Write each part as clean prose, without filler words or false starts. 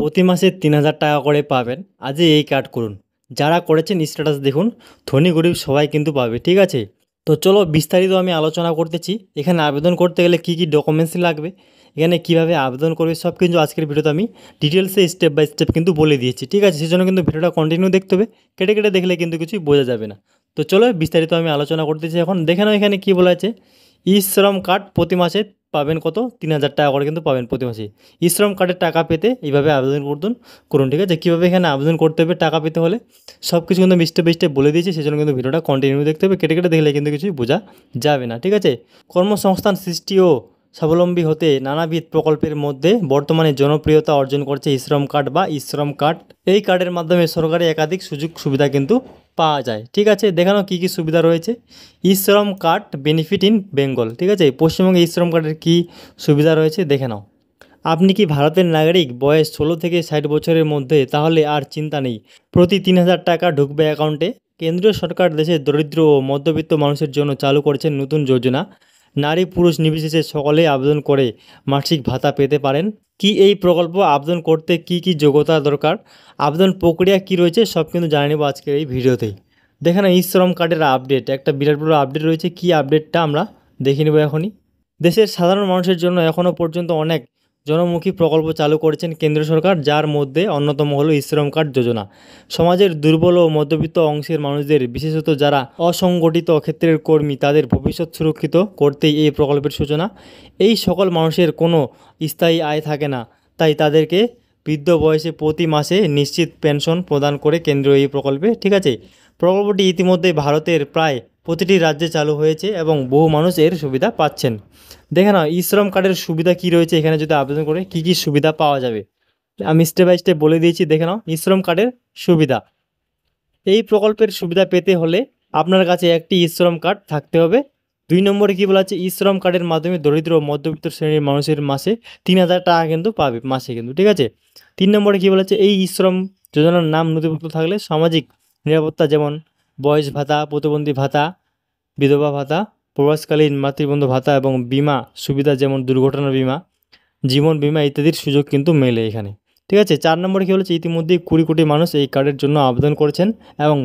প্রতি মাসে ৩,০০০ টাকা করে পাবেন। আজই এই কার্ড করুন। যারা করেছেন স্ট্যাটাস দেখুন, ধনী গরিব সবাই কিন্তু পাবে, ঠিক আছে? তো চলো বিস্তারিত আমি আলোচনা করতেছি। এখানে আবেদন করতে গেলে কী কী ডকুমেন্টস লাগবে, এখানে কীভাবে আবেদন করবে সব কিন্তু আজকের ভিডিওতে আমি ডিটেলসে স্টেপ বাই স্টেপ কিন্তু বলে দিয়েছি, ঠিক আছে? সেজন্য কিন্তু ভিডিওটা কন্টিনিউ দেখতে হবে, কেটে কেটে দেখলে কিন্তু কিছুই বোঝা যাবে না। তো চলো বিস্তারিত আমি আলোচনা করতেছি। এখন দেখে নাও এখানে কী বলা আছে, ই শ্রম কার্ড প্রতি মাসে পাবেন কত, ৩,০০০ টাকা করে কিন্তু পাবেন প্রতি মাসে। ই শ্রম কার্ডের টাকা পেতে এইভাবে আবেদন করুন, ঠিক আছে? কীভাবে এখানে আবেদন করতে হবে টাকা পেতে হলে সব কিছু কিন্তু আমি স্টেপ বাই স্টেপ বলে দিয়েছি, সেজন্য কিন্তু ভিডিওটা কন্টিনিউ দেখতে হবে, কেটে কেটে দেখলে কিন্তু কিছুই বোঝা যাবে না, ঠিক আছে? কর্মসংস্থান সৃষ্টি ও স্বাবলম্বী হতে নানাবিধ প্রকল্পের মধ্যে বর্তমানে জনপ্রিয়তা অর্জন করছে ই শ্রম কার্ড বা ই শ্রম কার্ড। এই কার্ডের মাধ্যমে সরকারি একাধিক সুযোগ সুবিধা কিন্তু পাওয়া যায়, ঠিক আছে? দেখানো কী কী সুবিধা রয়েছে। ই শ্রম কার্ড বেনিফিট ইন বেঙ্গল, ঠিক আছে? পশ্চিমবঙ্গে ই শ্রম কার্ডের কী সুবিধা রয়েছে দেখে নাও। আপনি কি ভারতের নাগরিক, বয়স 16 থেকে 60 বছরের মধ্যে? তাহলে আর চিন্তা নেই, প্রতি ৩,০০০ টাকা ঢুকবে অ্যাকাউন্টে। কেন্দ্রীয় সরকার দেশের দরিদ্র ও মধ্যবিত্ত মানুষের জন্য চালু করেছেন নতুন যোজনা। নারী পুরুষ নির্বিশেষে সকলেই আবেদন করে মাসিক ভাতা পেতে পারেন। কি এই প্রকল্প আবেদন করতে কি কি যোগ্যতা দরকার, আবেদন প্রক্রিয়া কি রয়েছে সব কিন্তু জানিয়ে নেব আজকের এই ভিডিওতেই। দেখেন ই শ্রম কার্ডের আপডেট, একটা বিরাট বড় আপডেট রয়েছে। কি আপডেটটা আমরা দেখে নেব এখনই। দেশের সাধারণ মানুষের জন্য এখনও পর্যন্ত অনেক জনমুখী প্রকল্প চালু করেছেন কেন্দ্র সরকার, যার মধ্যে অন্যতম হলো ই শ্রম কার্ড যোজনা। সমাজের দুর্বল ও মধ্যবিত্ত অংশের মানুষদের, বিশেষত যারা অসংগঠিত ক্ষেত্রের কর্মী, তাদের ভবিষ্যৎ সুরক্ষিত করতেই এই প্রকল্পের সূচনা। এই সকল মানুষের কোনো স্থায়ী আয় থাকে না, তাই তাদেরকে বৃদ্ধ বয়সে প্রতি মাসে নিশ্চিত পেনশন প্রদান করে কেন্দ্র এই প্রকল্পে, ঠিক আছে? প্রকল্পটি ইতিমধ্যে ভারতের প্রায় প্রতিটি রাজ্যে চালু হয়েছে এবং বহু মানুষ এর সুবিধা পাচ্ছেন। দেখে নাও ই শ্রম কার্ডের সুবিধা কী রয়েছে, এখানে যদি আবেদন করে কী কী সুবিধা পাওয়া যাবে আমি স্টেপ বাই স্টেপ বলে দিয়েছি। দেখে নাও ই শ্রম কার্ডের সুবিধা। এই প্রকল্পের সুবিধা পেতে হলে আপনার কাছে একটি ই শ্রম কার্ড থাকতে হবে। 2 নম্বরে কী বলা আছে, ই শ্রম কার্ডের মাধ্যমে দরিদ্র ও মধ্যবিত্ত শ্রেণীর মানুষের মাসে 3,000 টাকা কিন্তু পাবে মাসে কিন্তু, ঠিক আছে? 3 নম্বরে কী বলা আছে, এই ই শ্রম যোজনার নাম নথিভুক্ত থাকলে সামাজিক নিরাপত্তা যেমন বয়স ভাতা, প্রতিবন্ধী ভাতা, বিধবা ভাতা, প্রবাসকালীন মাতৃবন্ধু ভাতা এবং বিমা সুবিধা যেমন দুর্ঘটনা বিমা, জীবন বিমা ইত্যাদির সুযোগ কিন্তু মেলে এখানে, ঠিক আছে? 4 নম্বরে কী বলেছে, ইতিমধ্যেই 20 কোটি মানুষ এই কার্ডের জন্য আবেদন করেছেন এবং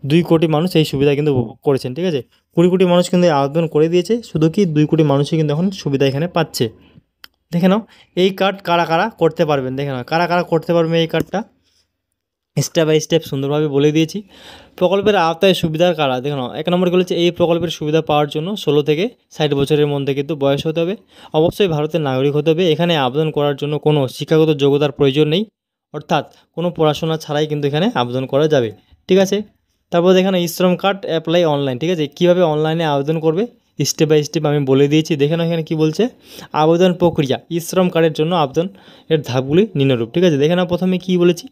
2 কোটি মানুষ এই সুবিধা কিন্তু উপভোগ করেছেন, ঠিক আছে? 20 কোটি মানুষ কিন্তু আবেদন করে দিয়েছে, শুধু কি 2 কোটি মানুষই কিন্তু এখন সুবিধা এখানে পাচ্ছে। দেখে নাও এই কার্ড কারা কারা করতে পারবেন, দেখে নাও কারা কারা করতে পারবে এই কার্ডটা স্টেপ বাই স্টেপ সুন্দরভাবে বলে দিয়েছি। প্রকল্পের আওতায় সুবিধার কারা, দেখো না 1 নম্বর বলেছে, এই প্রকল্পের সুবিধা পাওয়ার জন্য 16 থেকে 60 বছরের মধ্যে কিন্তু বয়স হতে হবে, অবশ্যই ভারতের নাগরিক হতে হবে। এখানে আবেদন করার জন্য কোনো শিক্ষাগত যোগ্যতার প্রয়োজন নেই, অর্থাৎ কোনো পড়াশোনা ছাড়াই কিন্তু এখানে আবেদন করা যাবে, ঠিক আছে? তারপর এখানে ই শ্রম কার্ড অ্যাপ্লাই অনলাইন, ঠিক আছে? কীভাবে অনলাইনে আবেদন করবে স্টেপ বাই স্টেপ আমি বলে দিয়েছি। দেখে নাও এখানে কী বলছে, আবেদন প্রক্রিয়া। ই শ্রম কার্ডের জন্য আবেদনের ধাপগুলি নিম্নরূপ, ঠিক আছে? দেখে নাও প্রথমে কী বলেছি,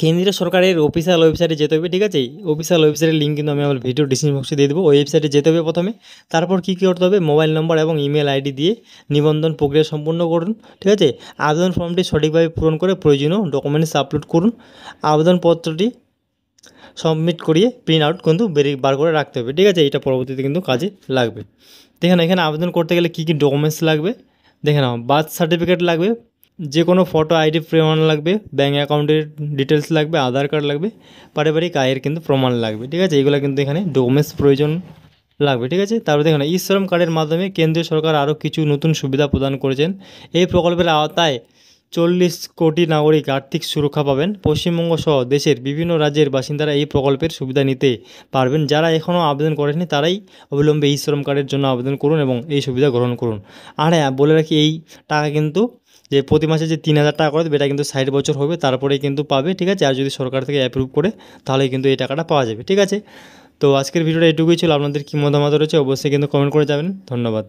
কেন্দ্রীয় সরকারের অফিসিয়াল ওয়েবসাইটে যেতে হবে, ঠিক আছে? অফিসিয়াল ওয়েবসাইটের লিঙ্ক কিন্তু আমি আমার ভিডিও ডিসক্রিপশন বক্সে দিয়ে দেবো। ওই ওয়েবসাইটে যেতে হবে প্রথমে। তারপর কী করতে হবে, মোবাইল নম্বর এবং ইমেল আইডি দিয়ে নিবন্ধন প্রক্রিয়া সম্পূর্ণ করুন, ঠিক আছে? আবেদন ফর্মটি সঠিকভাবে পূরণ করে প্রয়োজনীয় ডকুমেন্টস আপলোড করুন। আবেদনপত্রটি সাবমিট করিয়ে প্রিন্ট আউট কিন্তু বার করে রাখতে হবে, ঠিক আছে? এটা পরবর্তীতে কিন্তু কাজে লাগবে। দেখে নাও এখানে আবেদন করতে গেলে কী কী ডকুমেন্টস লাগবে, দেখে নাও বার্থ সার্টিফিকেট লাগবে, যে কোনো ফটো আইডি প্রমাণ লাগবে, ব্যাঙ্ক অ্যাকাউন্টের ডিটেলস লাগবে, আধার কার্ড লাগবে, পারিবারিক আয়ের কিন্তু প্রমাণ লাগবে, ঠিক আছে? এগুলো কিন্তু এখানে ডকুমেন্টস প্রয়োজন লাগবে, ঠিক আছে? তারপরে দেখুন ই শ্রম কার্ডের মাধ্যমে কেন্দ্রীয় সরকার আরও কিছু নতুন সুবিধা প্রদান করেছেন। এই প্রকল্পের আওতায় 40 কোটি নাগরিক আর্থিক সুরক্ষা পাবেন। পশ্চিমবঙ্গ সহ দেশের বিভিন্ন রাজ্যের বাসিন্দারা এই প্রকল্পের সুবিধা নিতে পারবেন। যারা এখনও আবেদন করেননি তারাই অবিলম্বে ই শ্রম কার্ডের জন্য আবেদন করুন এবং এই সুবিধা গ্রহণ করুন। আর হ্যাঁ বলে রাখি, এই টাকা কিন্তু যে প্রতি মাসে যে 3,000 টাকা করে দেবে এটা কিন্তু 60 বছর হবে তারপরেই কিন্তু পাবে, ঠিক আছে? আর যদি সরকার থেকে অ্যাপ্রুভ করে তাহলে কিন্তু এই টাকাটা পাওয়া যাবে, ঠিক আছে? তো আজকের ভিডিওটা এটুকুই ছিল। আপনাদের কী মতামত রয়েছে অবশ্যই কিন্তু কমেন্ট করে যাবেন। ধন্যবাদ।